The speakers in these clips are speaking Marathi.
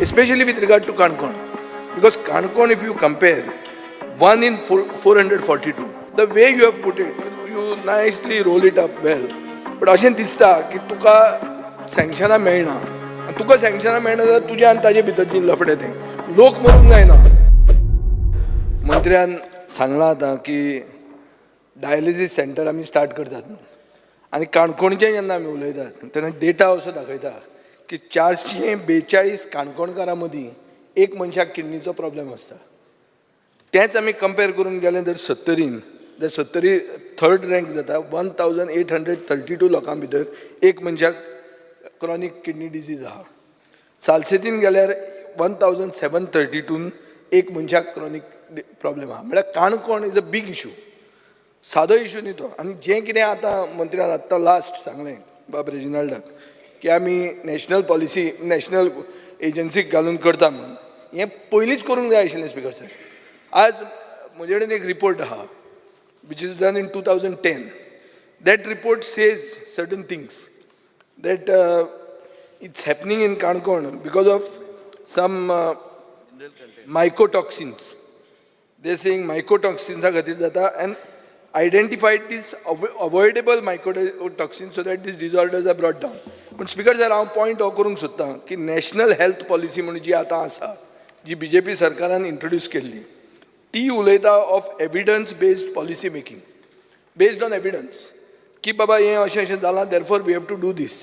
especially with regard to Kankon. Because Kankon, if you compare, 1 in 442, the way you have put it, you nicely roll it up well. But अशें दिसता की तुका सँक्शनां मेळना. तुका सँक्शनां मेळना जाल्यार तुज्या आनी ताजे भितरची लफडे तें. लोक मरूंक जायना. मंत्र्यान सांगलां आतां की डायलिसीस सेंटर आमी स्टार्ट करतात म्हणून. आनी काणकोणचें जेन्ना आमी उलयतात तेन्ना डेटा असो दाखयता की 442 काणकोणकारां मदीं एक मनशाक किडनीचो प्रॉब्लेम आसता. तेंच आमी कंपेर करून गेलें जर 70 जाल्यार 70 थर्ड रँक जाता. 1832 लोकां भितर एक मनशाक क्रॉनीक किडनी डिजीज आहा. सालसेतीन गेल्यार 1732 एक मनशाक क्रॉनीक प्रॉब्लेम आहा. म्हळ्यार Canacona is a big issue. सादो इशू न्ही तो. आनी जें कितें आतां मंत्र्यान आत्तां लास्ट सांगलें बाब रेजिनाल्डाक की आमी नॅशनल पॉलिसी नॅशनल एजन्सीक घालून करता म्हणून, हें पयलींच करूंक जाय आशिल्लें स्पिकर सर. आज म्हजे कडेन एक रिपोर्ट आहा which is done in 2010. That report says certain things that it's happening in Kankon because of some mycotoxins. They're saying mycotoxins are खातीर जाता and identified these avoidable mycotoxins so that these disorders are brought down. पण स्पीकर सर हांव पॉयंट हो करूंक सोदतां की नॅशनल हेल्थ पॉलिसी म्हणून जी आतां आसा, जी BJP सरकारान इंट्रोड्यूस केल्ली, ती उलयता of evidence based policy making, based on evidence की बाबा हें अशें अशें जालां, therefore we have to do this.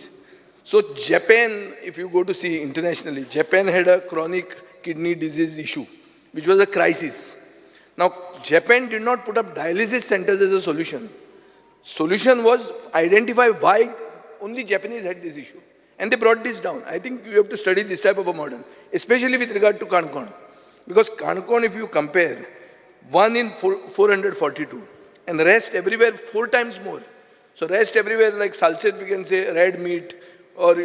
So Japan, if you go to see internationally, Japan had a chronic kidney disease issue which was a crisis. Now, Japan did not put up dialysis centers as a solution. Solution was identify why only Japanese had this issue. And they brought this down. I think you have to study this type of a model, especially with regard to Kankon. Because Kankon, if you compare, 1 in 442, and the rest everywhere 4 times more. So rest everywhere like Salset, we can say red meat, or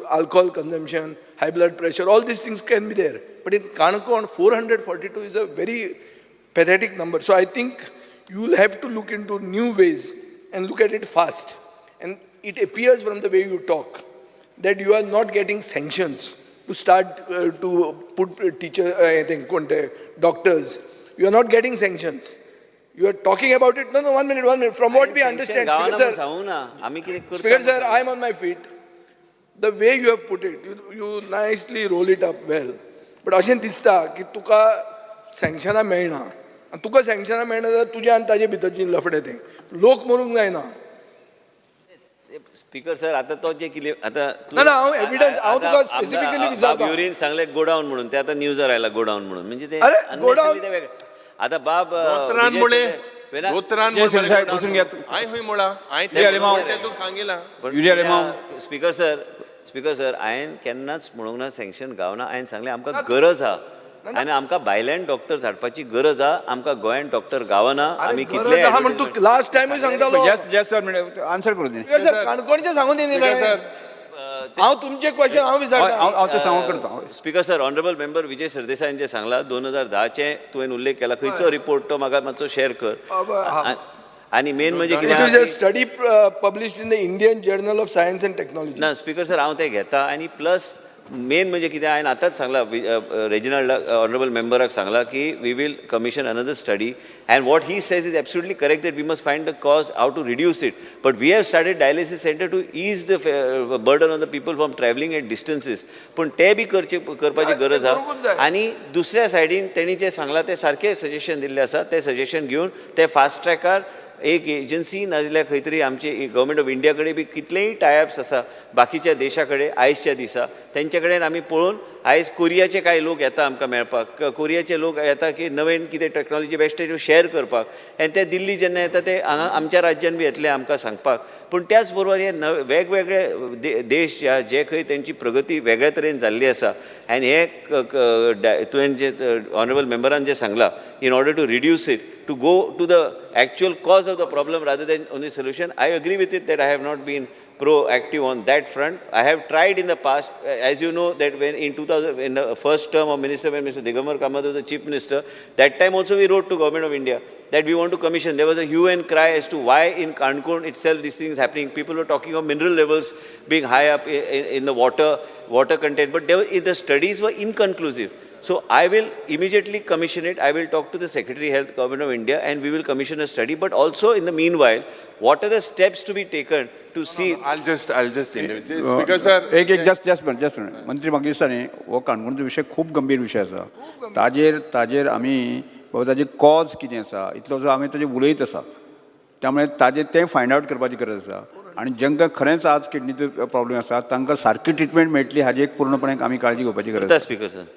alcohol consumption, high blood pressure, all these things can be there. But in Kankon, 442 is a very pathetic number. So I think you will have to look into new ways and look at it fast. And it appears from the way you talk that you are not getting sanctions to start to put doctors. You are not getting sanctions. You are talking about it. No, 1 minute. From what we understand, Speaker sir, I am on my feet. The way you have put it, you nicely roll it up well. But अशें दिसता की तुका सँक्शनां मेळना. आनी तुका सँक्शनां मेळना जाल्यार तुज्या आनी ताजे भितरची लफडे तें. लोक मरूंक जायना. स्पीकर सर, आता तो जे कितें आतां ना हांव एविडन्स हांव तुका स्पेसिफिकली विचारता. युरीन सांगले गोडाऊन म्हणून, ते आतां न्यूजार आयला गोडाऊन म्हणून. म्हणजे ते अरे गोडाऊन आता बाब स्पीकर सर हांवें केन्नाच म्हणूंक ना सँक्शन गावना. हांवें सांगलें आमकां गरज आहा आनी आमकां भायल्यान डॉक्टर्स हाडपाची गरज आहा. आमकां गोंयांत डॉक्टर गावना. आमी कितले लास्ट टायमूय सांगतालो. आन्सर करून काणकोणचें सांगून हांव तुमचे क्वेश्चन हांव विचारता. स्पीकर सर, ऑनरेबल मेंबर विजय सरदेसायन जे सांगला 2010 तुवें उल्लेख केला, खंयचो रिपोर्ट तो म्हाका मातसो शेअर कर. आणि मेन म्हणजे कितें study published in the Indian journal of science and technology. ना स्पीकर सर, हांव ते घेता. आणि प्लस मेन म्हणजे कितें हांवें आतांच सांगला रेजिनाल्ड ऑनरेबल मेंबराक सांगला की we will commission another study. And what he says is absolutely correct that we must find the cause how to reduce it. But we have started dialysis centre to ease the burden on the people from travelling at distances. पूण ते बी करपाची गरज आहा. आणि दुसऱ्या सायडीन तेणी जे सांगला ते सारखे सजेशन दिल्ले आसा. ते सजेशन घेवन ते फास्ट ट्रॅकार एक एजन्सी नाजाल्यार खंय तरी आमचे गव्हर्मेंट ऑफ इंडिया कडेन बी कितलेय टायअप्स आसा बाकीच्या देशा कडेन आयजच्या दिसा. तेंचे कडेन आमी पळोवन आयज कोरियाचे कांय लोक येता आमकां मेळपाक. कोरियाचे लोक येता की नवीन कितें टॅक्नॉलॉजी बेश्टे शेअर करपाक. आनी ते दिल्ली जेन्ना येता ते हांगा आमच्या राज्यान बी येतले आमकां सांगपाक. पूण त्याच बरोबर हे वेगवेगळे देश जे खंय तेंची प्रगती वेगळ्या तरेन जाल्ली आसा. आनी हे तुवें जे ऑनरेबल मेंबरान जे सांगला, in order to reduce it, to go to the actual cause of the problem rather than only solution. I agree with it that I have not been proactive on that front. I have tried in the past, as you know, that when in 2000, in the first term of minister, when Mr. Digambar Kamath was the chief minister, that time also we wrote to Government of India that we want to commission. There was a hue and cry as to why in Cancun itself this thing is happening. People were talking of mineral levels being high up in the water content, but the studies were inconclusive. So I will immediately commission it. I will talk to the Secretary Health, Government of India, and we will commission a study. But also in the meanwhile, what are the steps to be taken to see? I'll just intervene this because sir, एक जस्ट मंत्री म्हाका दिसता न्ही हो काणकोणचो विशय खूब गंभीर विशय आसा ताजेर आमी बाबा ताजें कॉज कितें आसा इतलो जो आमी ताजेर उलयत आसा त्यामुळे ताजें तें फायंड आवट करपाची गरज आसा आनी जांकां खरेंच आज किडनीचो प्रॉब्लेम आसा तांकां सारकी ट्रिटमेंट मेळटली हाजी एक पूर्णपणे आमी काळजी घेवपाची गरज आसा स्पीकर सर